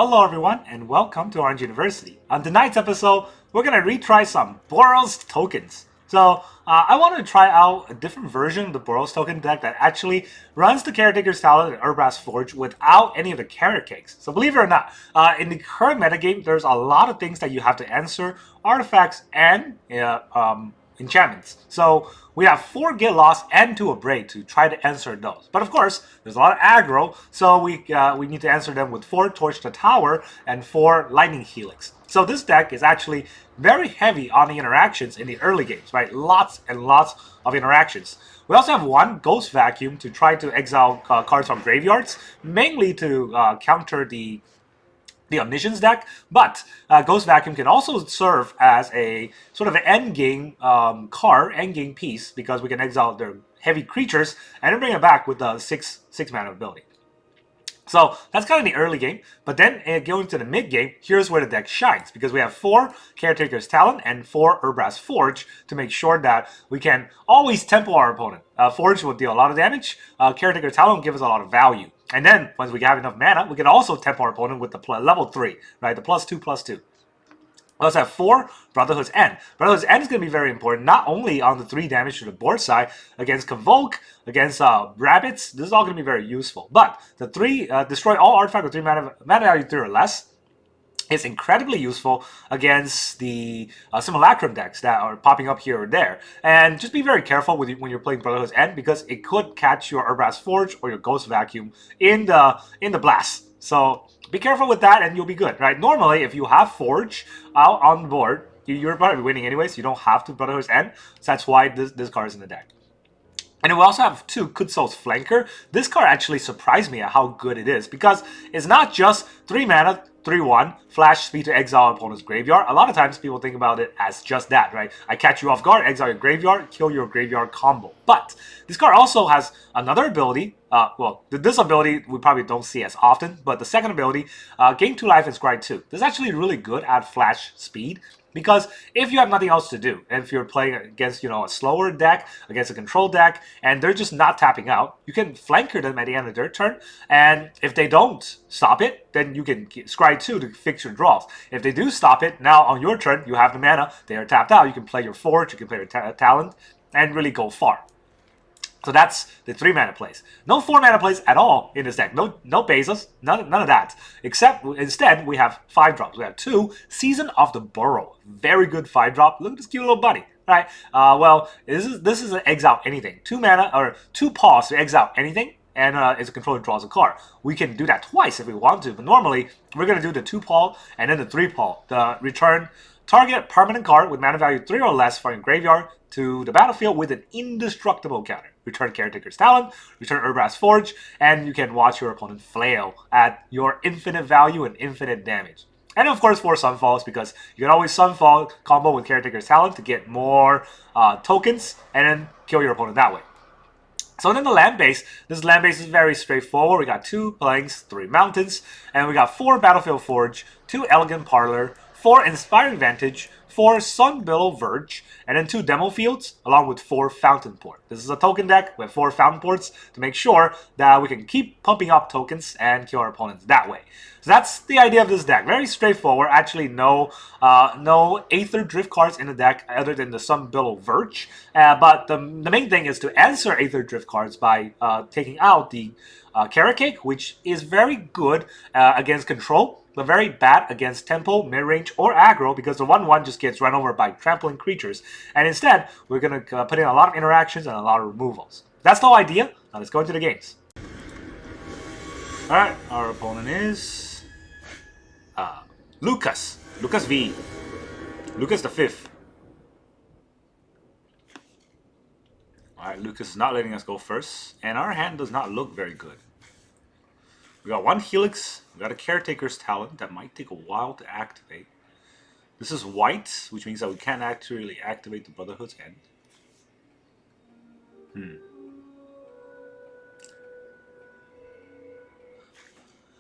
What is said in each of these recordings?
Hello everyone and welcome to Orange University. On tonight's episode, we're going to retry some Boros tokens. So I wanted to try out a different version of the Boros token deck that actually runs the Caretaker's Talent and Urabrask Forge without any of the carrot cakes. So believe it or not, in the current metagame, there's a lot of things that you have to answer, artifacts and enchantments. So we have 4 Get Lost and 2 Abrade to try to answer those. But of course, there's a lot of aggro, so we need to answer them with 4 Torch the Tower and 4 Lightning Helix. So this deck is actually very heavy on the interactions in the early games, right? Lots and lots of interactions. We also have 1 Ghost Vacuum to try to exile cards from graveyards, mainly to counter the Omniscience deck, but Ghost Vacuum can also serve as a sort of an endgame endgame piece, because we can exile their heavy creatures and then bring it back with the 6 mana ability. So that's kind of the early game, but then going to the mid game, here's where the deck shines, because we have 4 Caretaker's Talent and 4 Urabrask Forge to make sure that we can always tempo our opponent. Forge will deal a lot of damage, Caretaker's Talent will give us a lot of value. And then, once we have enough mana, we can also tempo our opponent with the level 3, right? The +2/+2. We also have 4 Brotherhood's End. Brotherhood's End is going to be very important, not only on the 3 damage to the board side, against Convoke, against Rabbits. This is all going to be very useful. But the 3, destroy all artifact with 3 mana value 3 or less, is incredibly useful against the Simulacrum decks that are popping up here or there. And just be very careful when you're playing Brotherhood's End, because it could catch your Urabrask Forge or your Ghost Vacuum in the blast. So be careful with that and you'll be good, right? Normally, if you have Forge out on the board, you're probably winning anyway, so you don't have to Brotherhood's End. So that's why this card is in the deck. And then we also have 2 Kutzol's Flanker. This card actually surprised me at how good it is, because it's not just 3 mana, 3/1, flash speed to exile opponent's graveyard. A lot of times people think about it as just that, right? I catch you off guard, exile your graveyard, kill your graveyard combo. But this card also has another ability. Well, this ability we probably don't see as often, but the second ability, gain 2 life and scry 2. This is actually really good at flash speed, because if you have nothing else to do, and if you're playing against, a slower deck, against a control deck, and they're just not tapping out, you can flanker them at the end of their turn, and if they don't stop it, then you can scry 2 to fix your draws. If they do stop it, now on your turn, you have the mana, they are tapped out, you can play your Forge, you can play your Talent, and really go far. So that's the 3 mana plays. No 4 mana plays at all in this deck. No Bezos, none of that. Except instead we have 5 drops. We have 2 Season of the Burrow. Very good 5 drop. Look at this cute little buddy. Right? Well, this is an exile anything. 2 mana or 2 pause to exile anything, and its controller draws a card. We can do that twice if we want to, but normally we're gonna do the 2 paw and then the 3 paw. The return target permanent card with mana value 3 or less from your graveyard to the battlefield with an indestructible counter. Return Caretaker's Talent, return Urabrask Forge, and you can watch your opponent flail at your infinite value and infinite damage. And of course 4 Sunfalls, because you can always Sunfall combo with Caretaker's Talent to get more tokens and then kill your opponent that way. So then the land base, this land base is very straightforward. We got 2 Plains, 3 Mountains, and we got 4 Battlefield Forge, 2 Elegant Parlor, 4 Inspiring Vantage, 4 Sunbillow Verge, and then 2 Demo Fields, along with 4 Fountain Port. This is a token deck with 4 Fountain Ports to make sure that we can keep pumping up tokens and kill our opponents that way. So that's the idea of this deck. Very straightforward. Actually, no Aetherdrift cards in the deck other than the Sunbillow Verge. But the main thing is to answer Aetherdrift cards by taking out the Caretaker, which is very good against control, but very bad against tempo, mid-range, or aggro, because the 1/1 just gets run over by trampling creatures. And instead, we're going to put in a lot of interactions and a lot of removals. That's the whole idea. Now let's go into the games. Alright, our opponent is Lucas. Lucas V. Lucas the 5th. Alright, Lucas is not letting us go first, and our hand does not look very good. We got 1 Helix, we got a Caretaker's Talent that might take a while to activate. This is white, which means that we can't actually activate the Brotherhood's End.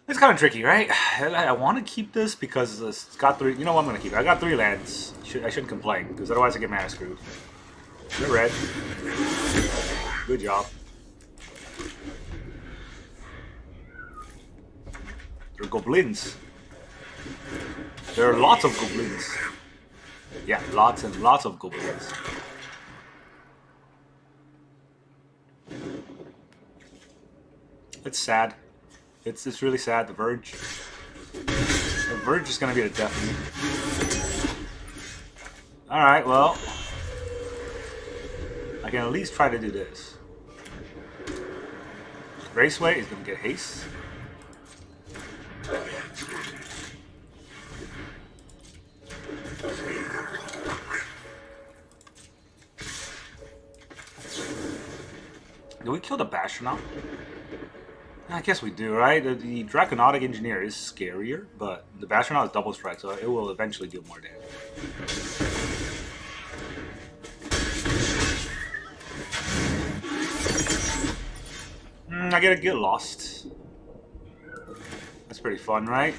It's kind of tricky, right? I want to keep this because it's got 3. You know what, I'm going to keep it. I got 3 lands. I shouldn't complain, because otherwise I get mana screwed. You're red. Good job. They're goblins. There are lots of goblins. Yeah, lots and lots of goblins. It's sad. It's really sad. The Verge. The Verge is gonna be the death of me. All right, well, I can at least try to do this. Raceway is gonna get haste. Do we kill the Bastronaut? I guess we do, right? The Draconautic Engineer is scarier, but the Bastronaut is double strike, so it will eventually do more damage. I get lost. That's pretty fun, right?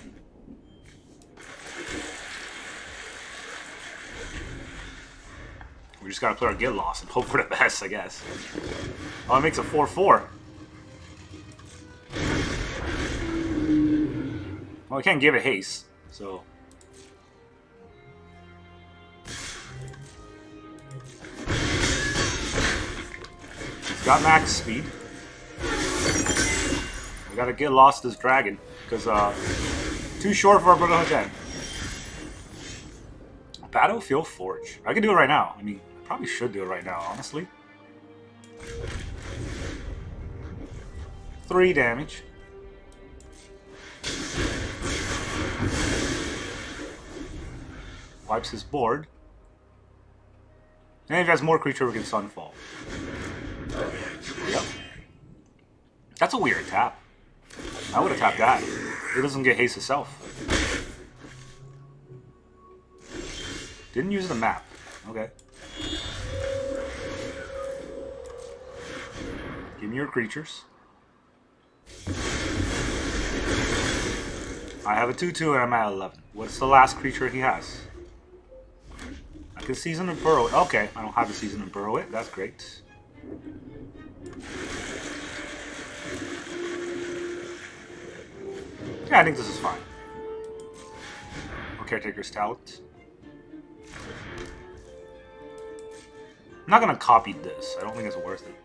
We just gotta play our get lost and hope for the best, I guess. Oh, it makes a 4/4. Well, we can't give it haste, so. It's got max speed. We gotta get lost this dragon, because too short for our Brotherhood den. Battlefield Forge. I can do it right now. I mean, I probably should do it right now, honestly. 3 damage. Wipes his board. And if he has more creature, we can Sunfall. Yep. That's a weird tap. I would have tapped that. It doesn't get haste itself. Didn't use the map. Okay. Give me your creatures. I have a 2/2 and I'm at 11. What's the last creature he has? I can season and burrow it. Okay, I don't have to season and burrow it. That's great. Yeah, I think this is fine. Or Caretaker's talent. I'm not gonna copy this. I don't think it's worth it.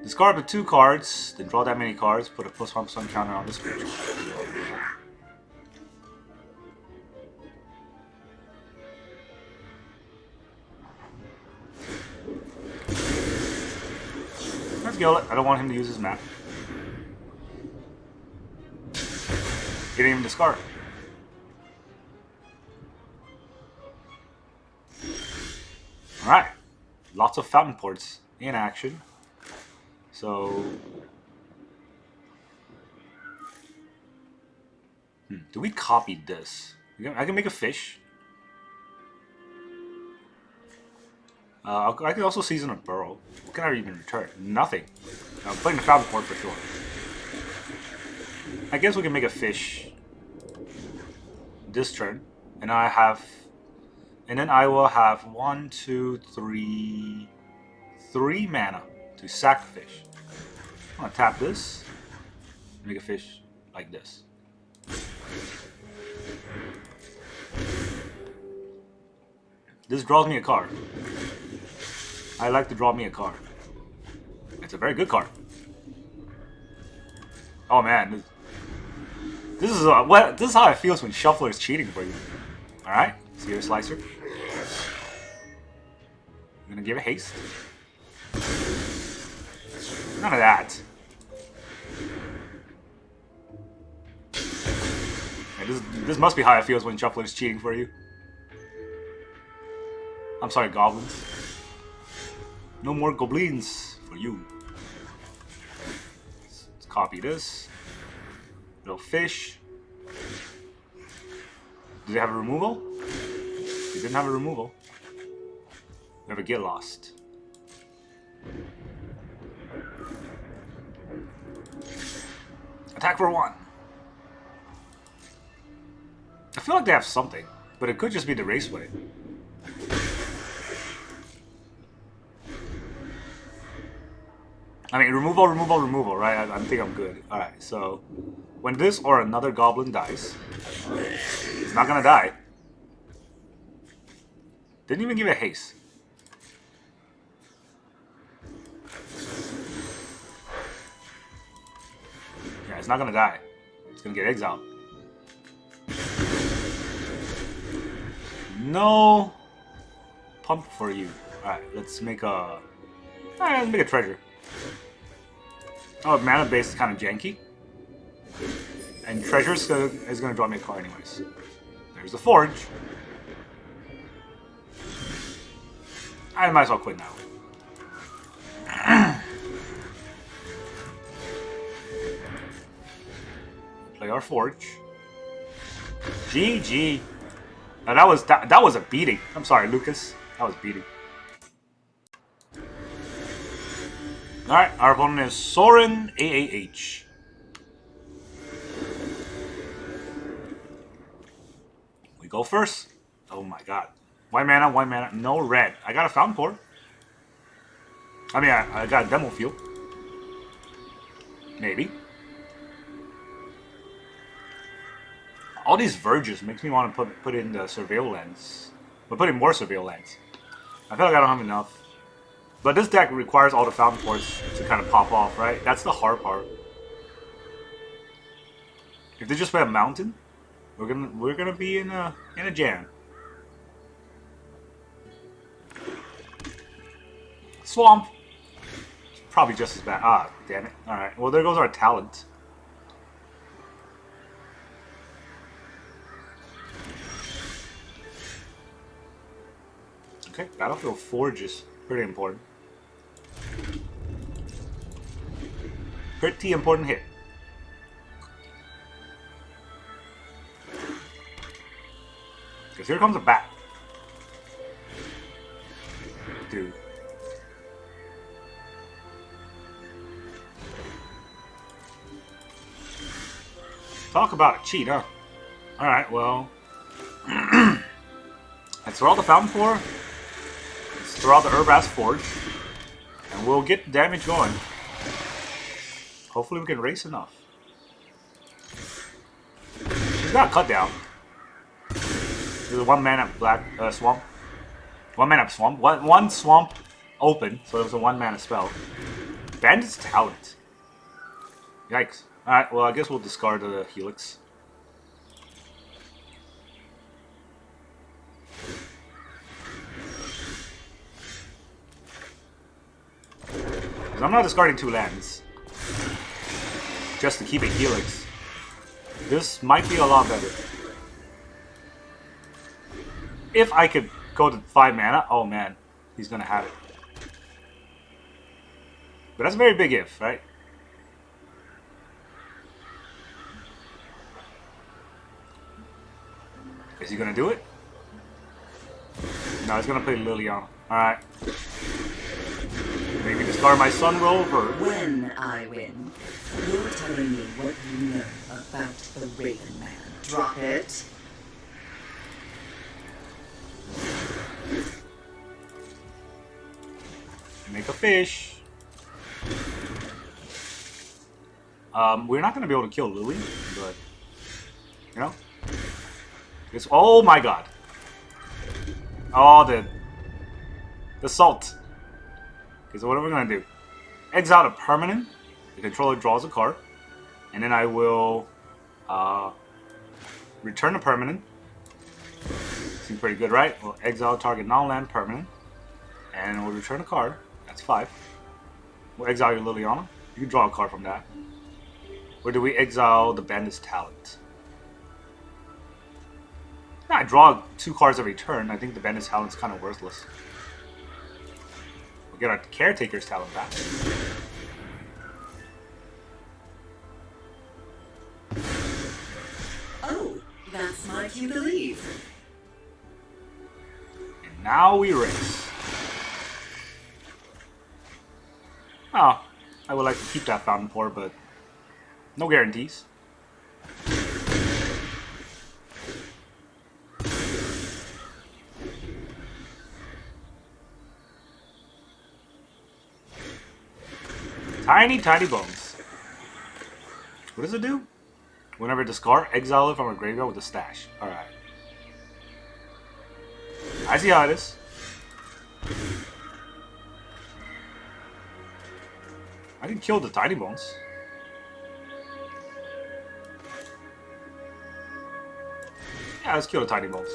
Discard the 2 cards, then draw that many cards, put a +1/+1 counter on this creature. Let's go. I don't want him to use his map. He didn't even discard. Alright. Lots of fountain ports in action. So... do we copy this? I can make a fish. I can also season a Burrow. What can I even return? Nothing. I'm playing the fountain port for sure. I guess we can make a fish this turn. And I have... And then I will have 1, 2, 3... 3 mana to sack the fish. I'm gonna tap this. Make a fish like this. This draws me a card. I like to draw me a card. It's a very good card. Oh man, this is how it feels when Shuffler is cheating for you. All right, see your slicer. I'm gonna give it haste. None of that. Yeah, this must be how it feels when Shuffler is cheating for you. I'm sorry, goblins. No more goblins for you. Let's copy this. Little fish. Do they have a removal? They didn't have a removal. Never get lost. Attack for 1. I feel like they have something, but it could just be the Raceway. I mean, removal, removal, removal, right? I think I'm good. Alright, so when this or another goblin dies, it's not gonna die. Didn't even give it haste. Yeah, it's not gonna die. It's gonna get exiled. No pump for you. Alright, let's make a... Alright, let's make a treasure. Oh, mana base is kind of janky. And treasure is gonna draw me a card anyways. There's the forge. I might as well quit now. Play our forge. GG. Now that was a beating. I'm sorry, Lucas. That was beating. Alright, our opponent is Soren AAH. We go first. Oh my god. White mana, no red. I got a Fountain Pour. I mean, I got a Demo Field. Maybe. All these verges makes me want to put in the Surveil Lens. But put in more Surveil Lens. I feel like I don't have enough. But this deck requires all the Fountain Pours to kind of pop off, right? That's the hard part. If they just play a Mountain, we're gonna be in a jam. Swamp. Probably just as bad. Ah, damn it. Alright, well there goes our talent. Okay, Battlefield Forge is pretty important. Pretty important hit. Because here comes a bat. Dude. Talk about a cheat, huh? Alright, well. Let's throw out the Fountain Pour. Let's throw out the Urabrask Forge. And we'll get damage going. Hopefully we can race enough. He's got a cut down. There's a 1 mana black swamp. 1 mana swamp. One swamp open, so it was a 1 mana spell. Bandit's Talent. Yikes. Alright, well I guess we'll discard the Helix. I'm not discarding 2 lands just to keep a Helix. This might be a lot better. If I could go to 5 mana, oh man, he's gonna have it. But that's a very big if, right? Is he gonna do it? No, he's gonna play Liliana. Alright. Maybe discard my Sun Rover. When I win, you're telling me what you know about the Raven Man. Drop it. Make a fish. We're not gonna be able to kill Lily, but you know. It's oh my god. Oh the salt. Okay, so what are we gonna do? Exile a permanent. The controller draws a card. And then I will return a permanent. Seems pretty good, right? We'll exile target non-land permanent. And we'll return a card. That's 5. We'll exile your Liliana. You can draw a card from that. Or do we exile the Bandit's Talent? No, I draw 2 cards every turn. I think the Bandit's Talent's kind of worthless. We'll get our Caretaker's Talent back. Oh, that's my cue to leave. And now we race. Oh, I would like to keep that Fountain Pour, but no guarantees. Tiny, tiny bones. What does it do? Whenever discard, exile it from a graveyard with a stash. Alright. I see how it is. I can kill the tiny bones. Yeah, let's kill the tiny bones.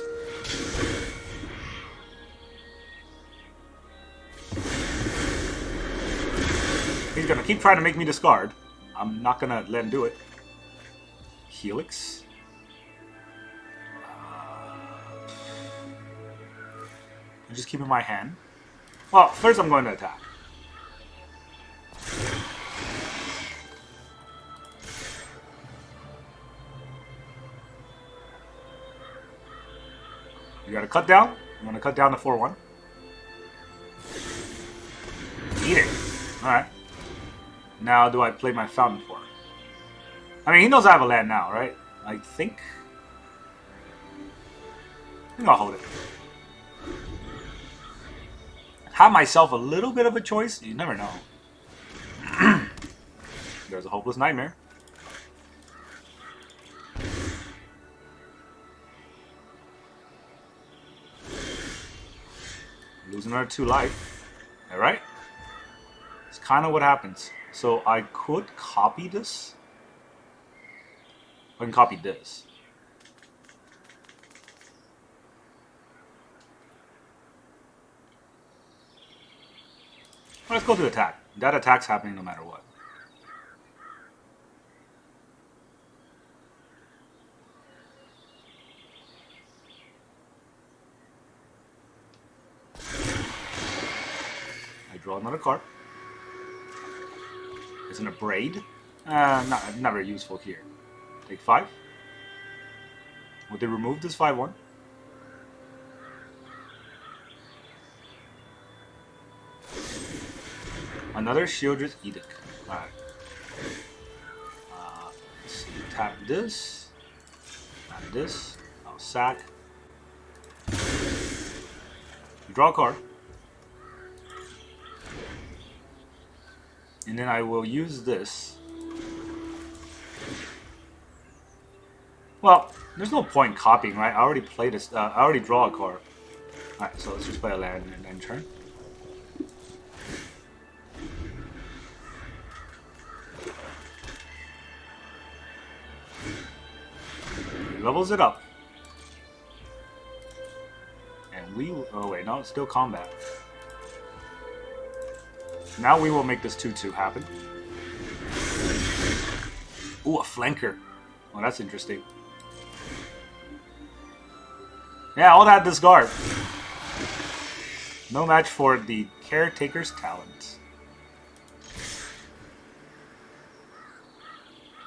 He's gonna keep trying to make me discard. I'm not gonna let him do it. Helix. I just keep in my hand. Well, first I'm going to attack. You gotta cut down. I'm gonna cut down to 4-1. Eat it. Alright. Now do I play my Fountain for him? I mean, he knows I have a land now, right? I think I'll hold it. Have myself a little bit of a choice. You never know. There's a Hopeless Nightmare. Lose another 2 life. Alright? It's kind of what happens. So I could copy this. I can copy this. Let's go to attack. That attack's happening no matter what. I draw another card. It's an Abrade. Not very useful here. Take 5. Would they remove this 5-1? Another Shieldred's Edict. Alright. Let's see. Tap this. Tap this. I'll sack. Draw a card. And then I will use this. Well, there's no point copying, right? I already played this. I already draw a card. Alright, so let's just play a land and then turn. He levels it up. And we... Oh wait, no, it's still combat. Now we will make this 2-2 happen. Ooh, a flanker. Oh, that's interesting. Yeah, all that discard. No match for the Caretaker's talent.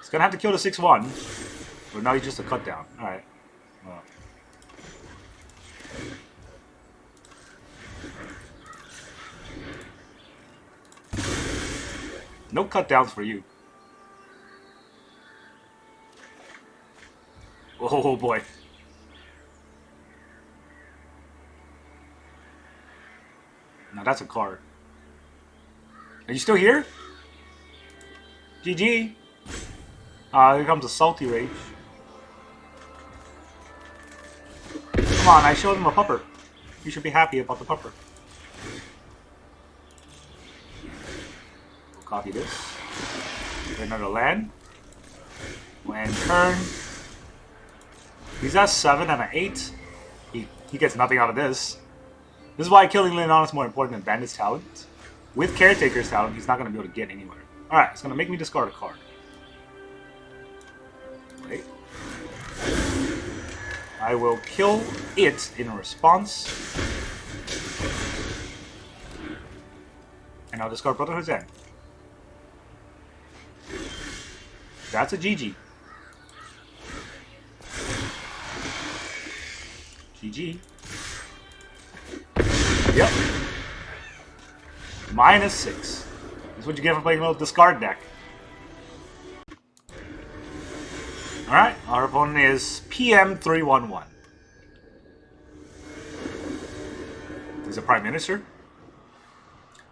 He's gonna have to kill the 6-1. But now he's just a cut down. Alright. Well. No cut downs for you. Oh boy. Now that's a card. Are you still here? GG. Here comes a Salty Rage. Come on, I showed him a pupper. You should be happy about the pupper. We'll copy this. Get another land. We'll end turn. He's at 7 and an 8. He gets nothing out of this. This is why killing Leonon is more important than Bandit's talent. With Caretaker's talent, he's not going to be able to get anywhere. Alright, it's going to make me discard a card. Wait. I will kill it in response. And I'll discard Brotherhood's End. That's a GG. GG. Yep. -6. This is what you get for playing a little discard deck. Alright, our opponent is PM311. He's a Prime Minister.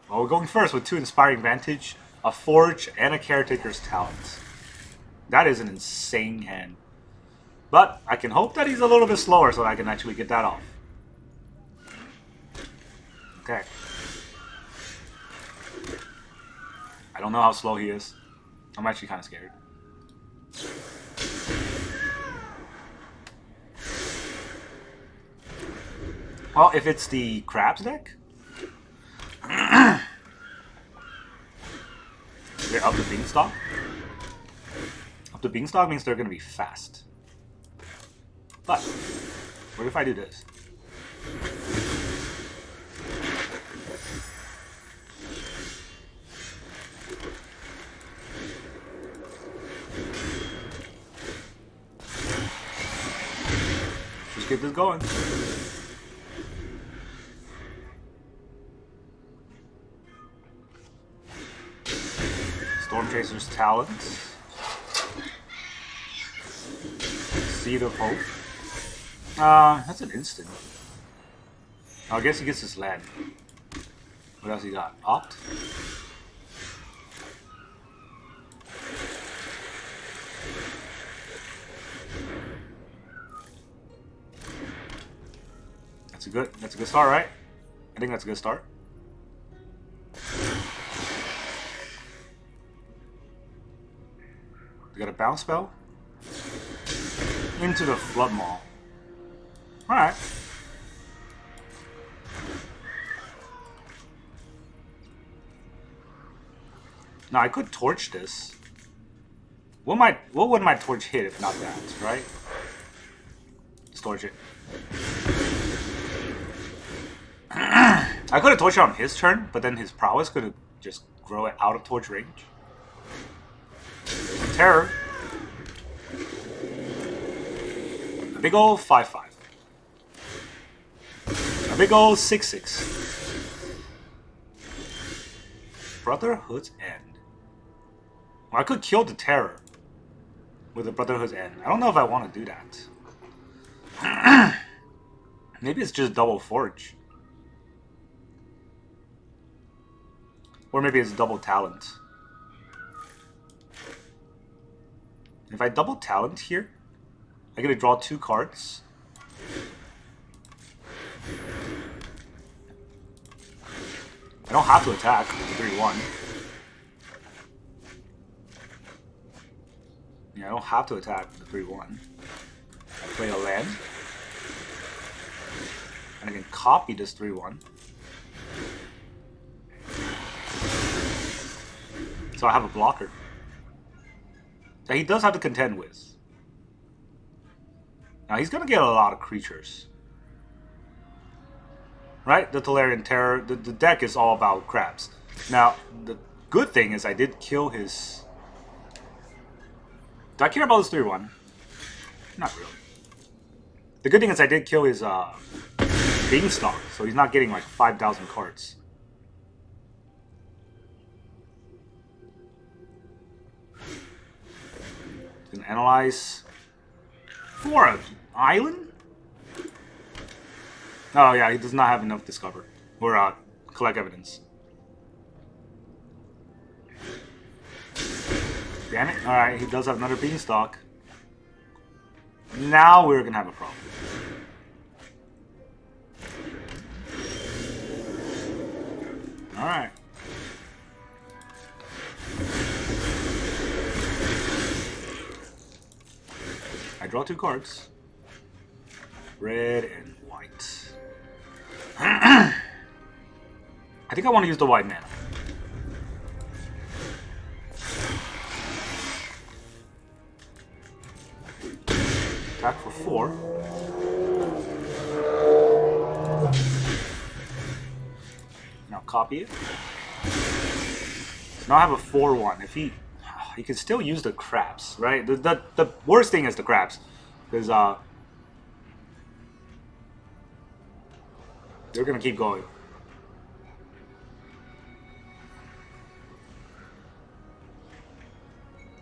Well, we're going first with 2 Inspiring Vantage. a Forge, and a Caretaker's Talent. That is an insane hand. But I can hope that he's a little bit slower so I can actually get that off. Okay. I don't know how slow he is. I'm actually kind of scared. Well, if it's the Crabs deck, they're up to Beanstalk. Up to Beanstalk means they're going to be fast. But, what if I do this? Just get this going. Storm Chaser's Talent. Seed of Hope. That's an instant. I guess he gets his land. What else he got? Opt? That's a good start, right? I think that's a good start. We got a bounce spell. Into the Flood Maw. Alright. Now I could torch this. What would my torch hit if not that, right? Let's torch it. I could have torched it on his turn, but then his prowess could have just grow it out of torch range. Terror. A big ol' 5/5. A big ol' 6/6. Brotherhood's End. Well, I could kill the Terror with the Brotherhood's End. I don't know if I want to do that. Maybe it's just double Forge. Or maybe it's double Talent. If I double Talent here, I get to draw 2 cards. I don't have to attack with 3/1. Yeah, I don't have to attack with 3/1. I play a land. And I can copy this 3/1. So I have a blocker that he does have to contend with. Now he's going to get a lot of creatures. Right? The Tolarian Terror, the deck is all about crabs. Now, the good thing is I did kill his... Do I care about this 3/1? Not really. The good thing is I did kill his Beanstalk, so he's not getting like 5,000 cards. Can analyze for an island? Oh yeah, he does not have enough discover or collect evidence. Damn it! All right, he does have another Beanstalk. Now we're gonna have a problem. All right. I draw 2 cards. Red and white. I think I want to use the white mana. Attack for 4. Now copy it. Now I have a 4/1. If he can still use the crabs, right? The worst thing is the crabs, because they're gonna keep going.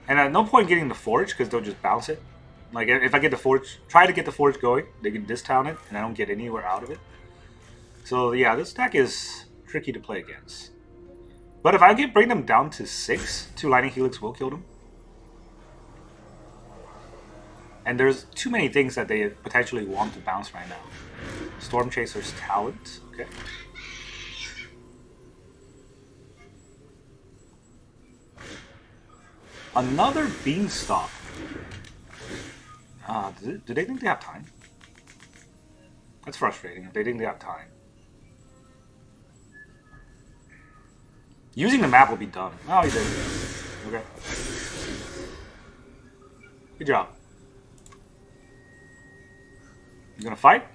And at no point getting the Forge, because they'll just bounce it. Like, if I get the Forge, try to get the Forge going, they can discount it, and I don't get anywhere out of it. So, yeah, this deck is tricky to play against. But if I can bring them down to 6, 2 Lightning Helix will kill them. And there's too many things that they potentially want to bounce right now. Storm Chaser's Talent. Okay. Another Beanstalk. Do they think they have time? That's frustrating if they think they have time. Using the map will be dumb. Oh, he did. Okay. Good job. You gonna fight?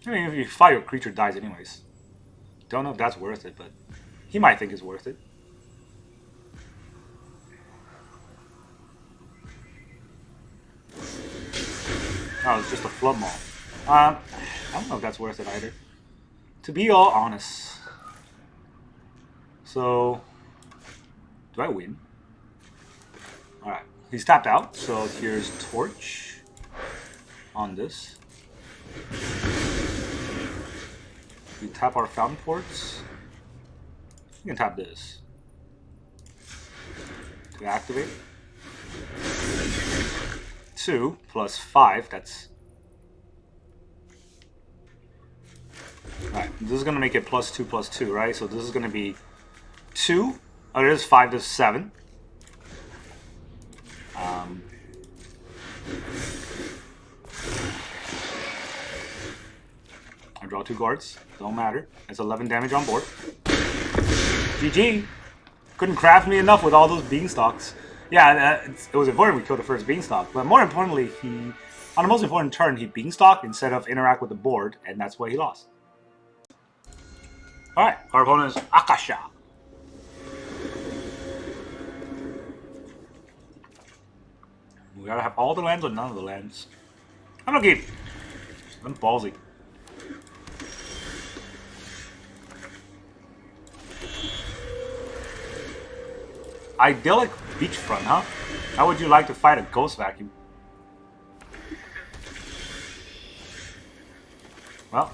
I mean, if you fight, your creature dies anyways. Don't know if that's worth it, but he might think it's worth it. Oh, it's just a flood maul. I don't know if that's worth it either. To be all honest. So, do I win? Alright, he's tapped out, so here's Torch on this. We tap our Fountain Ports. We can tap this to activate. 2 plus 5, that's... Alright, this is going to make it +2/+2, right? So this is going to be 2. Oh, it is 5 to 7. I draw 2 guards. Don't matter. It's 11 damage on board. GG! Couldn't craft me enough with all those beanstalks. Yeah, it was important we killed the first beanstalk, but more importantly, on the most important turn, he beanstalked instead of interact with the board, and that's why he lost. Alright, our opponent is Akasha. We gotta have all the lands or none of the lands. I'm gonna keep. I'm ballsy. Idyllic beachfront, huh? How would you like to fight a ghost vacuum? Well,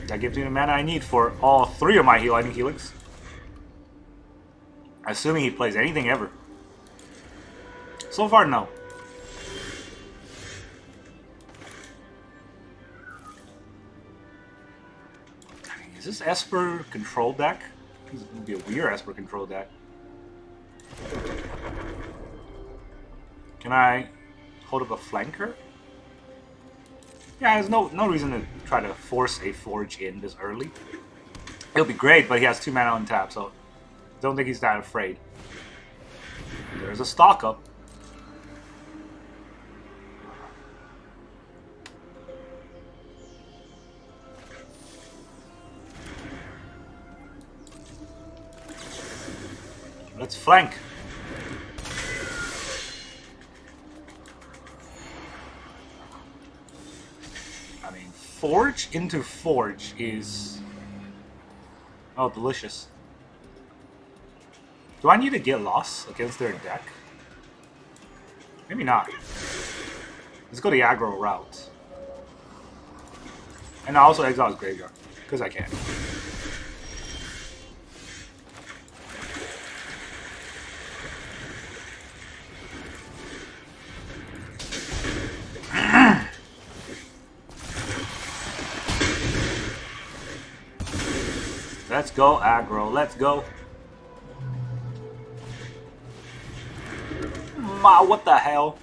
that gives me the mana I need for all 3 of my Lightning Helix. Assuming he plays anything ever. So far, no. I mean, is this Esper control deck? This would be a weird Esper control deck. Can I hold up a flanker? Yeah, there's no reason to try to force a Forge in this early. It'll be great, but he has 2 mana on tap, so don't think he's that afraid. There's a stock up. Let's flank. I mean, Forge into Forge is... oh, delicious. Do I need to get lost against their deck? Maybe not. Let's go the aggro route. And I also exile his graveyard, because I can. Let's go aggro, let's go. Ma, what the hell?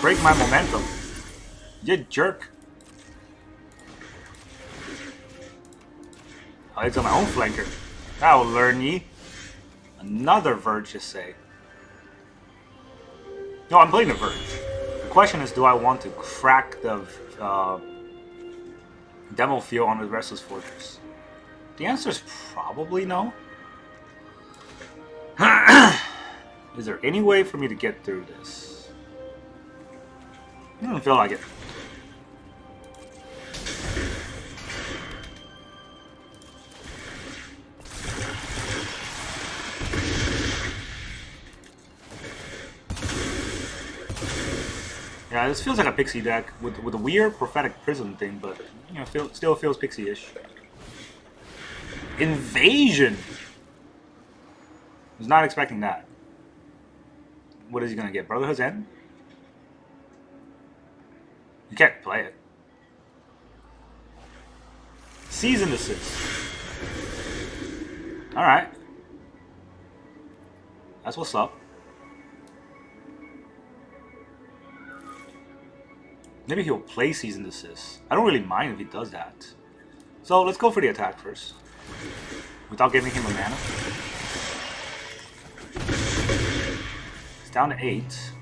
Break my momentum. You jerk. Oh, it's on my own flanker. That'll learn ye. Another Verge, you say. No, I'm playing the Verge. The question is, do I want to crack the Demo Field on the Restless Fortress? The answer is probably no. Is there any way for me to get through this? I don't feel like it. Yeah, this feels like a Pixie deck with a weird prophetic prism thing, but you know, still feels Pixie-ish. Invasion. Was not expecting that. What is he gonna get? Brotherhood's End? You can't play it. Season Assist. Alright. That's what's up. Maybe he'll play Season Assist. I don't really mind if he does that. So let's go for the attack first. Without giving him a mana. It's down to 8.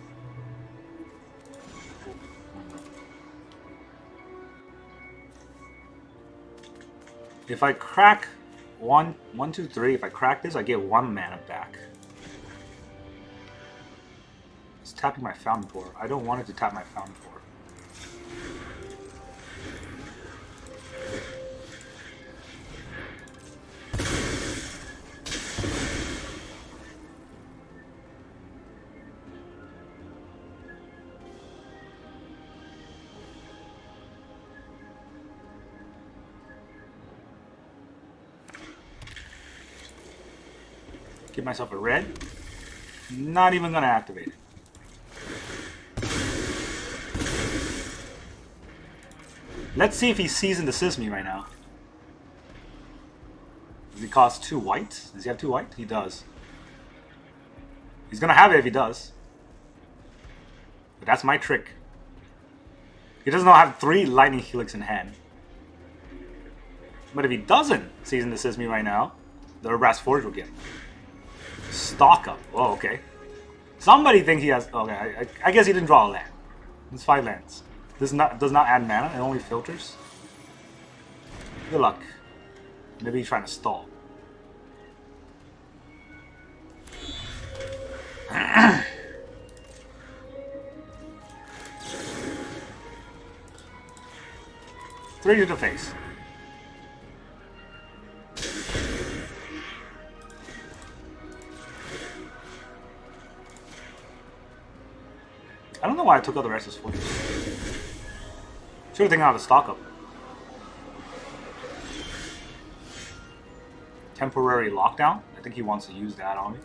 If I crack 1, 2, 3, if I crack this, I get 1 mana back. It's tapping my Fountain Pour. I don't want it to tap my Fountain Pour. Give myself a red. Not even gonna activate it. Let's see if he Season Assists me right now. Does he cost 2 white? Does he have 2 white? He does. He's gonna have it if he does. But that's my trick. He does not have 3 Lightning Helix in hand. But if he doesn't Season Assist me right now, the Urabrask Forge will get him. Stock up. Oh, okay. Somebody thinks he has... Okay, I guess he didn't draw a land. It's 5 lands. This does not add mana. It only filters. Good luck. Maybe he's trying to stall. Three to the face. I don't know why I took out the rest of his fortress. Should have taken out the stock up. Temporary lockdown. I think he wants to use that on me.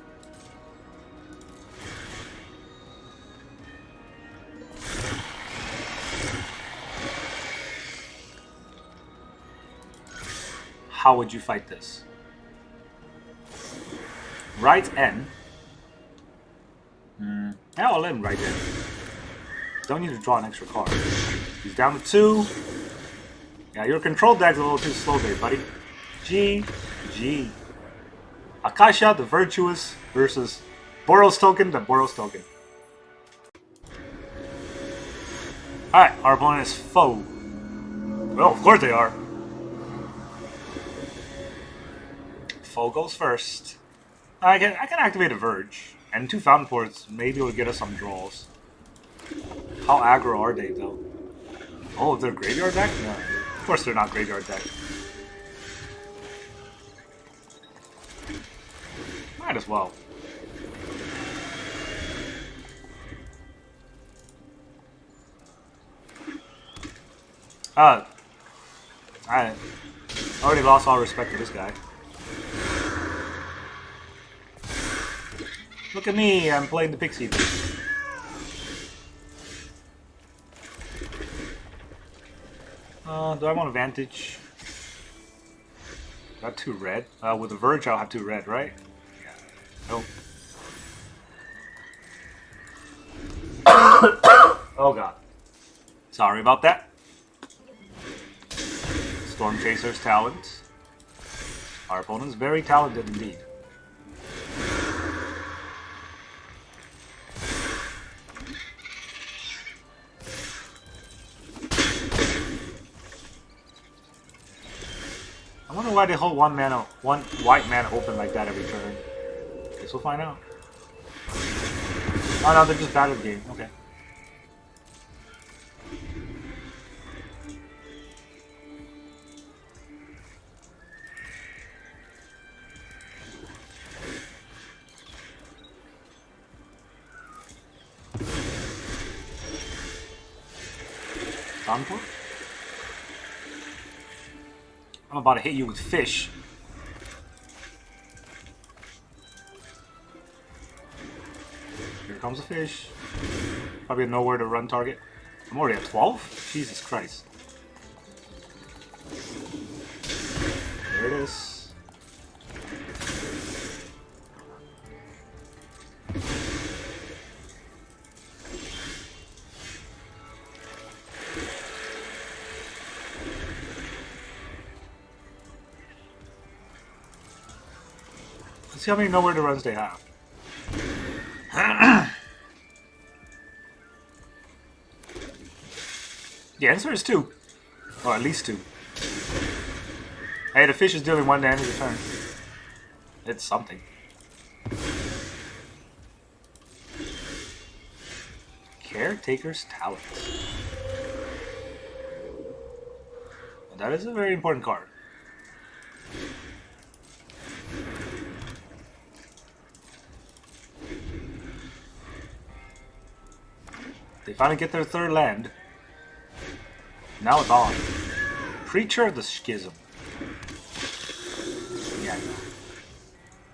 How would you fight this? Right N. Yeah, I'll let him right in. Don't need to draw an extra card. He's down to 2. Yeah, your control deck's a little too slow there, buddy. GG. Akasha, the Virtuous, versus Boros Token, the Boros Token. Alright, our opponent is foe. Well, of course they are. Foe goes first. I can activate a Verge. And 2 Fountain Ports maybe will get us some draws. How aggro are they, though? Oh, they're graveyard deck? No, of course they're not graveyard deck. Might as well. I already lost all respect to this guy. Look at me, I'm playing the Pixie thing. Do I want a Vantage? Got 2 red. With the Verge, I'll have 2 red, right? Yeah. Nope. Oh god. Sorry about that. Storm Chaser's talent. Our opponent's very talented indeed. I wonder why they hold one white mana open like that every turn. Guess we'll find out. Oh no, they're just bad at the game. Okay. Sunfall. I'm about to hit you with fish. Here comes a fish. Probably nowhere to run target. I'm already at 12? Jesus Christ. There it is. Let's see how many nowhere to runs they have. The answer is 2. Or at least 2. Hey, the fish is dealing 1 damage a turn. It's something. Caretaker's Talent. That is a very important card. They finally get their 3rd land. Now it's on. Preacher of the Schism. Yeah,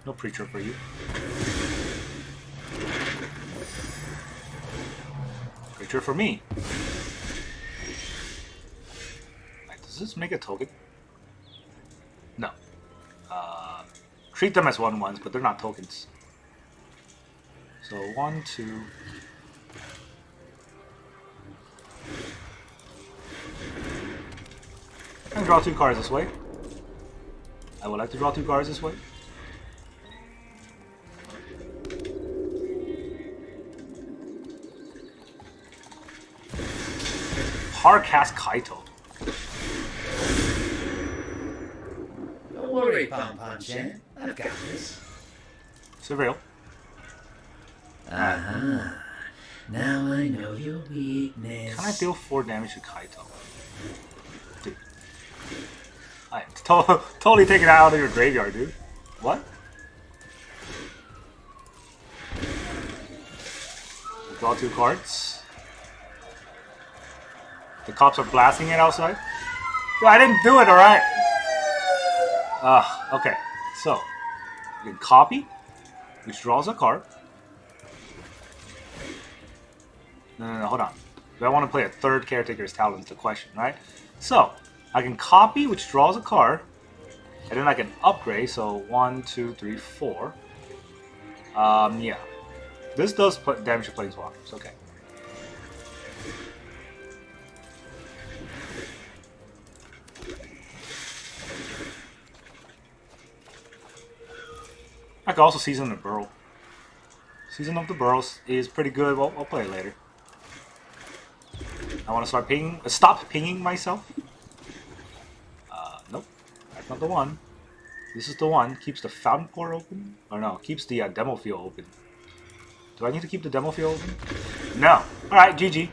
no Preacher for you. Preacher for me. Right, does this make a token? No. Treat them as 1/1s, but they're not tokens. So 1, 2... I can draw 2 cards this way. I would like to draw 2 cards this way. Hardcast Kaito. Don't worry, Pom-Pom-Chan. I've got this. Surreal. Uh-huh. Now I know your weakness. Can I deal 4 damage to Kaito? Dude. I'm totally taking that out of your graveyard, dude. What? Draw 2 cards. The cops are blasting it outside. Dude, I didn't do it, alright? Okay. So, you can copy, which draws a card. No, hold on. Do I want to play a 3rd Caretaker's Talent is the question, right? So, I can copy, which draws a card, and then I can upgrade, so 1, 2, 3, 4. Yeah. This does put damage to Planeswalkers, okay. I can also Season the Burrow. Season of the Burrows is pretty good. Well, I'll play it later. I want to start pinging. Stop pinging myself. Nope, that's not the one. This is the one. Keeps the Fountain Port open. Or no, keeps the Demo Field open. Do I need to keep the Demo Field open? No. All right, GG.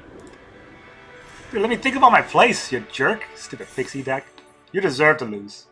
Dude, let me think about my place, you jerk. Stupid pixie deck. You deserve to lose.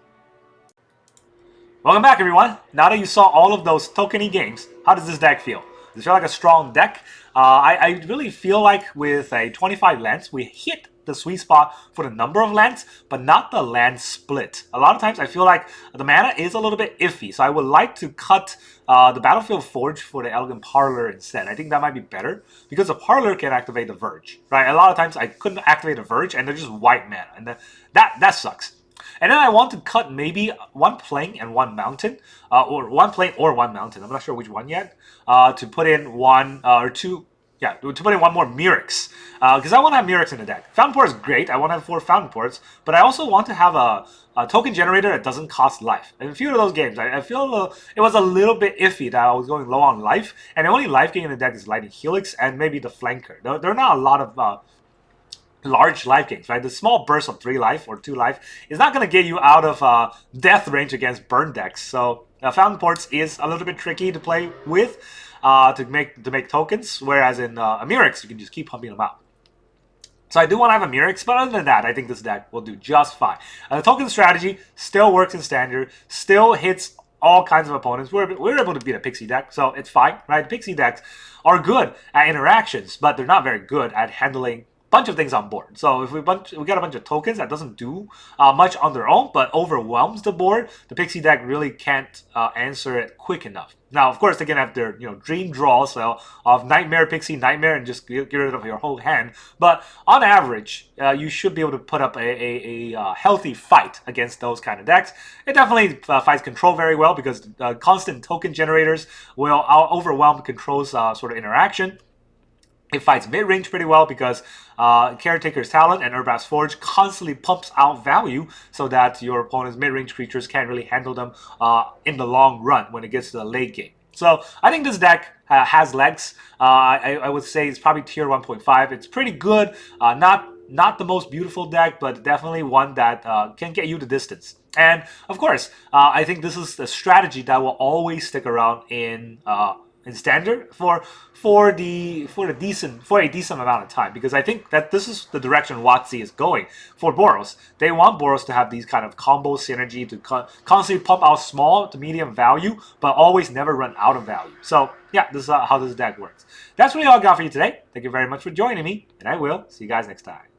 Welcome back, everyone. Now that you saw all of those tokeny games, how does this deck feel? Does it feel like a strong deck? I really feel like with a 25 lands, we hit the sweet spot for the number of lands, but not the land split. A lot of times I feel like the mana is a little bit iffy, so I would like to cut the Battlefield Forge for the Elegant Parlor instead. I think that might be better, because the Parlor can activate the Verge, right? A lot of times I couldn't activate the Verge, and they're just white mana, and that sucks. And then I want to cut maybe 1 Plain and 1 Mountain, or 1 Plain or 1 Mountain, I'm not sure which one yet, to put in 1 or 2, yeah, to put in 1 more Mirrex, because I want to have Mirrex in the deck. Fountain Port is great, I want to have 4 Fountain Ports, but I also want to have a token generator that doesn't cost life. In a few of those games, I feel it was a little bit iffy that I was going low on life, and the only life gain in the deck is Lightning Helix and maybe the Flanker. There are not a lot of large life gains, right? The small burst of 3 life or 2 life is not going to get you out of death range against burn decks. So Fountain Ports is a little bit tricky to play with to make tokens, whereas in Mirrex you can just keep pumping them out. So I do want to have a Mirrex, but other than that, I think this deck will do just fine. The token strategy still works in Standard, still hits all kinds of opponents. We're able to beat a Pixie deck, so it's fine, right? Pixie decks are good at interactions, but they're not very good at handling bunch of things on board. So if we got a bunch of tokens that doesn't do much on their own, but overwhelms the board, the Pixie deck really can't answer it quick enough. Now, of course, they can have their dream draw, so of Nightmare, Pixie, Nightmare, and just get rid of your whole hand. But on average, you should be able to put up a healthy fight against those kind of decks. It definitely fights control very well because constant token generators will overwhelm control's sort of interaction. It fights mid-range pretty well because Caretaker's Talent and Urabrask Forge constantly pumps out value so that your opponent's mid-range creatures can't really handle them in the long run when it gets to the late game. So I think this deck has legs. I would say it's probably tier 1.5. It's pretty good. Not the most beautiful deck, but definitely one that can get you the distance. And of course, I think this is a strategy that will always stick around in standard for a decent amount of time, because I think that this is the direction WotC is going for Boros. They want Boros to have these kind of combo synergy to constantly pump out small to medium value, but always never run out of value. So yeah, this is how this deck works. That's really all I got for you today. Thank you very much for joining me, and I will see you guys next time.